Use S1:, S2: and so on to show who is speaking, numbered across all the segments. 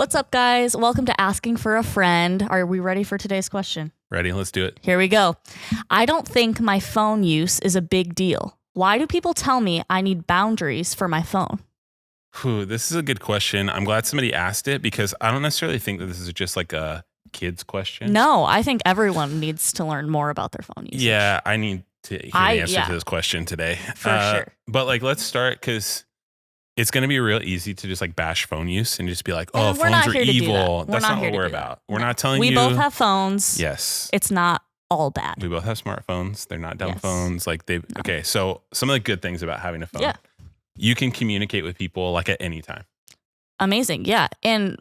S1: What's up, guys? Welcome to Asking for a Friend. Are we ready for today's question?
S2: Ready? Let's do it.
S1: Here we go. I don't think my phone use is a big deal. Why do people tell me I need boundaries for my phone?
S2: This is a good question. I'm glad somebody asked it because I don't necessarily think that this is just like a kid's question.
S1: No, I think everyone needs to learn more about their phone usage.
S2: Yeah, I need to hear the answer to this question today.
S1: For sure.
S2: But like, let's start because it's going to be real easy to just like bash phone use and just be like, oh, phones are evil. That's not what we're about. We're not telling you.
S1: We both have phones.
S2: Yes.
S1: It's not all bad.
S2: We both have smartphones. They're not dumb phones. Like okay. So some of the good things about having a phone.
S1: Yeah.
S2: You can communicate with people like at any time.
S1: Amazing. Yeah. And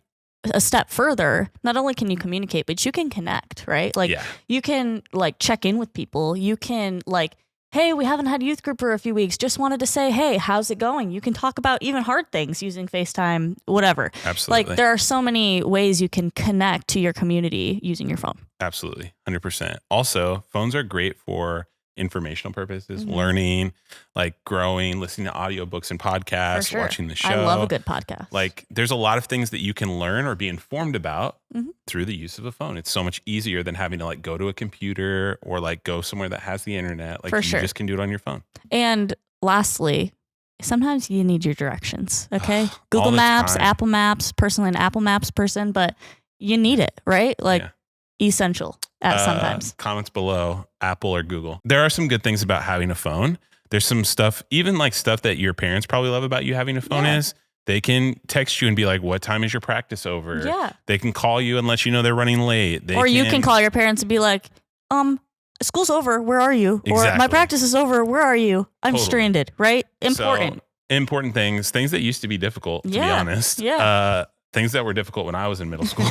S1: a step further, not only can you communicate, but you can connect, right? Like you can like check in with people. You can like, hey, we haven't had youth group for a few weeks. Just wanted to say, hey, how's it going? You can talk about even hard things using FaceTime, whatever.
S2: Absolutely.
S1: Like there are so many ways you can connect to your community using your phone.
S2: Absolutely. 100%. Also, phones are great for informational purposes, learning, like growing, listening to audiobooks and podcasts, watching the show.
S1: I love a good podcast.
S2: Like there's a lot of things that you can learn or be informed about through the use of a phone. It's so much easier than having to like go to a computer or like go somewhere that has the internet. Like you just can do it on your phone.
S1: And lastly, sometimes you need your directions. Okay. Google Maps, Apple Maps, personally an Apple Maps person, but you need it, right? Like essential at sometimes.
S2: Comments below, Apple or Google. There are some good things about having a phone. There's some stuff, even like stuff that your parents probably love about you having a phone is they can text you and be like, what time is your practice over?
S1: Yeah.
S2: They can call you and let you know they're running late.
S1: You can call your parents and be like, school's over. Where are you? Exactly. Or my practice is over. Where are you? I'm stranded, right? Important.
S2: So, important things that used to be difficult, to be honest.
S1: Yeah.
S2: Things that were difficult when I was in middle school.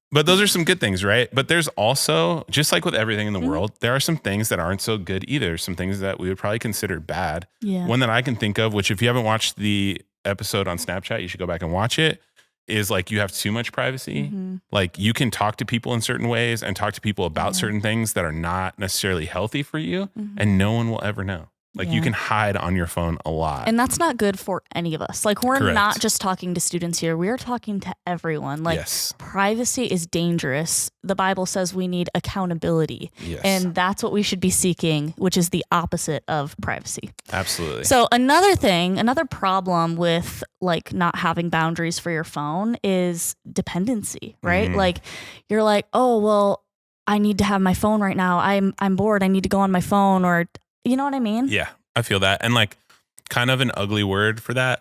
S2: But those are some good things, right? But there's also, just like with everything in the world, there are some things that aren't so good either. Some things that we would probably consider bad.
S1: Yeah.
S2: One that I can think of, which if you haven't watched the episode on Snapchat, you should go back and watch it, is like you have too much privacy. Like you can talk to people in certain ways and talk to people about certain things that are not necessarily healthy for you, and no one will ever know. Like you can hide on your phone a lot.
S1: And that's not good for any of us. Like we're not just talking to students here. We're talking to everyone. Like privacy is dangerous. The Bible says we need accountability. And that's what we should be seeking, which is the opposite of privacy.
S2: Absolutely.
S1: So another problem with like not having boundaries for your phone is dependency, right? Like you're like, oh, well, I need to have my phone right now. I'm bored. I need to go on my phone, or you know what I mean?
S2: Yeah, I feel that. And like kind of an ugly word for that,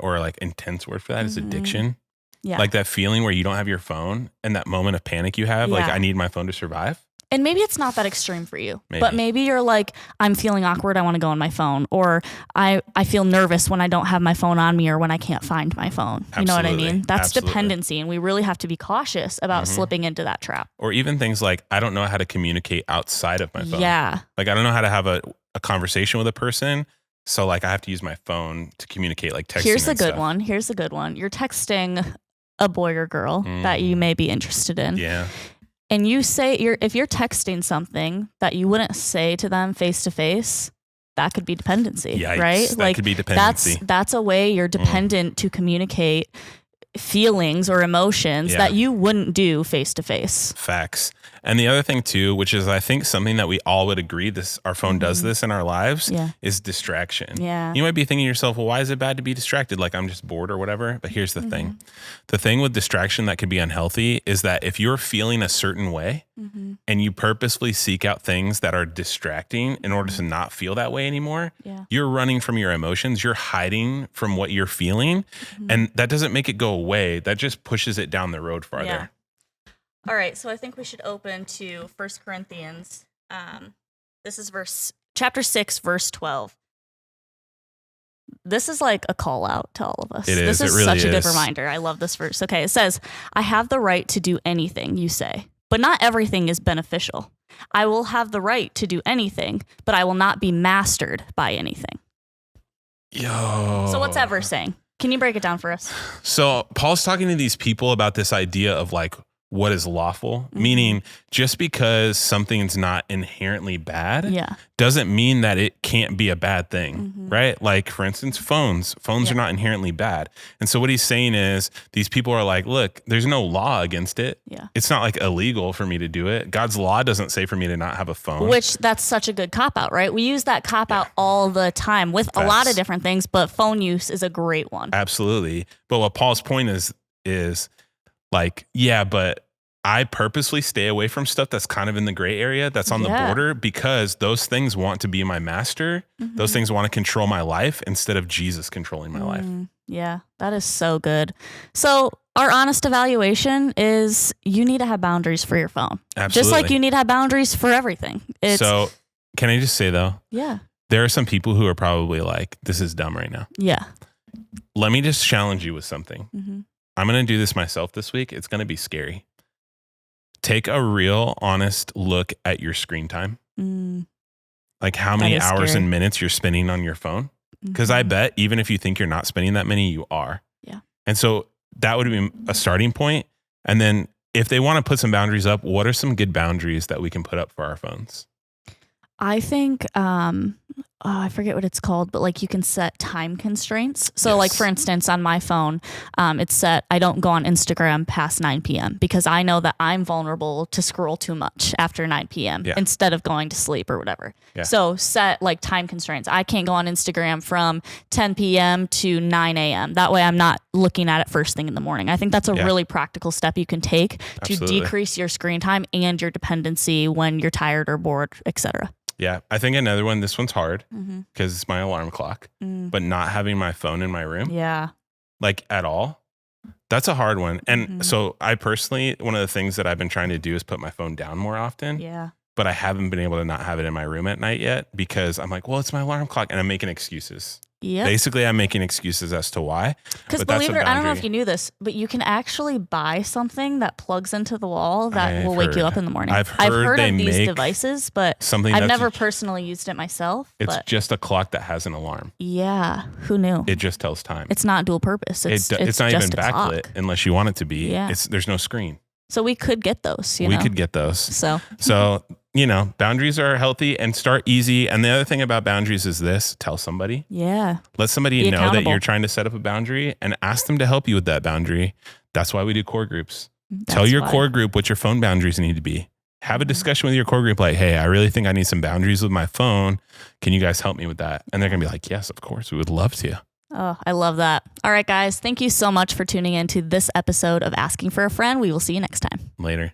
S2: or like intense word for that is addiction. Yeah. Like that feeling where you don't have your phone and that moment of panic you have, like I need my phone to survive.
S1: And maybe it's not that extreme for you, but maybe you're like, I'm feeling awkward. I want to go on my phone, or I feel nervous when I don't have my phone on me or when I can't find my phone. You know what I mean? That's dependency. And we really have to be cautious about slipping into that trap.
S2: Or even things like, I don't know how to communicate outside of my phone.
S1: Yeah.
S2: Like, I don't know how to have a conversation with a person. So like I have to use my phone to communicate, like texting.
S1: Here's a good one. You're texting a boy or girl that you may be interested in.
S2: Yeah.
S1: And you say if you're texting something that you wouldn't say to them face to face, that could be dependency.
S2: Yikes,
S1: right?
S2: That could be dependency.
S1: That's a way you're dependent to communicate feelings or emotions that you wouldn't do face to face.
S2: Facts. And the other thing too, which is I think something that we all would agree our phone does this in our lives, is distraction.
S1: Yeah.
S2: You might be thinking to yourself, well, why is it bad to be distracted? Like I'm just bored or whatever. But here's the thing. The thing with distraction that could be unhealthy is that if you're feeling a certain way and you purposefully seek out things that are distracting in order to not feel that way anymore, you're running from your emotions. You're hiding from what you're feeling. And that doesn't make it go away. That just pushes it down the road farther.
S1: Yeah. All right, so I think we should open to 1 Corinthians. This is chapter 6, verse 12. This is like a call out to all of us.
S2: It is.
S1: This is
S2: really
S1: such a good reminder. I love this verse. Okay, it says, I have the right to do anything you say, but not everything is beneficial. I will have the right to do anything, but I will not be mastered by anything.
S2: Yo.
S1: So what's that verse saying? Can you break it down for us?
S2: So Paul's talking to these people about this idea of like, what is lawful, meaning just because something's not inherently bad doesn't mean that it can't be a bad thing, right? Like, for instance, phones are not inherently bad. And so what he's saying is these people are like, look, there's no law against it.
S1: Yeah.
S2: It's not like illegal for me to do it. God's law doesn't say for me to not have a phone.
S1: Which that's such a good cop out, right? We use that cop out all the time with a lot of different things, but phone use is a great one.
S2: Absolutely. But what Paul's point is like, yeah, but I purposely stay away from stuff that's kind of in the gray area, that's on the border, because those things want to be my master. Those things want to control my life instead of Jesus controlling my life.
S1: Yeah, that is so good. So our honest evaluation is you need to have boundaries for your phone.
S2: Absolutely.
S1: Just like you need to have boundaries for everything.
S2: So can I just say though?
S1: Yeah.
S2: There are some people who are probably like, this is dumb right now.
S1: Yeah.
S2: Let me just challenge you with something. I'm going to do this myself this week. It's going to be scary. Take a real honest look at your screen time. Like how many hours and minutes you're spending on your phone. Because I bet even if you think you're not spending that many, you are.
S1: Yeah. And
S2: so that would be a starting point. And then if they want to put some boundaries up, what are some good boundaries that we can put up for our phones?
S1: I think, I forget what it's called, but like you can set time constraints. So like, for instance, on my phone, it's set, I don't go on Instagram past 9 p.m. because I know that I'm vulnerable to scroll too much after 9 p.m. Instead of going to sleep or whatever. Yeah. So set like time constraints. I can't go on Instagram from 10 p.m. to 9 a.m. That way I'm not looking at it first thing in the morning. I think that's a really practical step you can take to decrease your screen time and your dependency when you're tired or bored, etc.
S2: Yeah, I think another one, this one's hard because it's my alarm clock, but not having my phone in my room.
S1: Yeah.
S2: Like at all. That's a hard one. And so I personally, one of the things that I've been trying to do is put my phone down more often.
S1: Yeah.
S2: But I haven't been able to not have it in my room at night yet because I'm like, well, it's my alarm clock and I'm making excuses.
S1: Yeah.
S2: Basically, I'm making excuses as to why.
S1: Because believe it or not, I don't know if you knew this, but you can actually buy something that plugs into the wall that will wake you up in the morning.
S2: I've heard
S1: of these devices, but I've never personally used it myself.
S2: It's just a clock that has an alarm.
S1: Yeah. Who knew?
S2: It just tells time.
S1: It's not dual purpose. It's
S2: not
S1: just
S2: even
S1: a
S2: backlit
S1: clock.
S2: Unless you want it to be. Yeah. There's no screen.
S1: So we could get those.
S2: We could get those.
S1: So
S2: boundaries are healthy and start easy. And the other thing about boundaries is this: tell somebody.
S1: Yeah.
S2: Let somebody know that you're trying to set up a boundary and ask them to help you with that boundary. That's why we do core groups. Tell your core group what your phone boundaries need to be. Have a discussion with your core group like, hey, I really think I need some boundaries with my phone. Can you guys help me with that? And they're going to be like, yes, of course. We would love to.
S1: Oh, I love that. All right, guys. Thank you so much for tuning in to this episode of Asking for a Friend. We will see you next time.
S2: Later.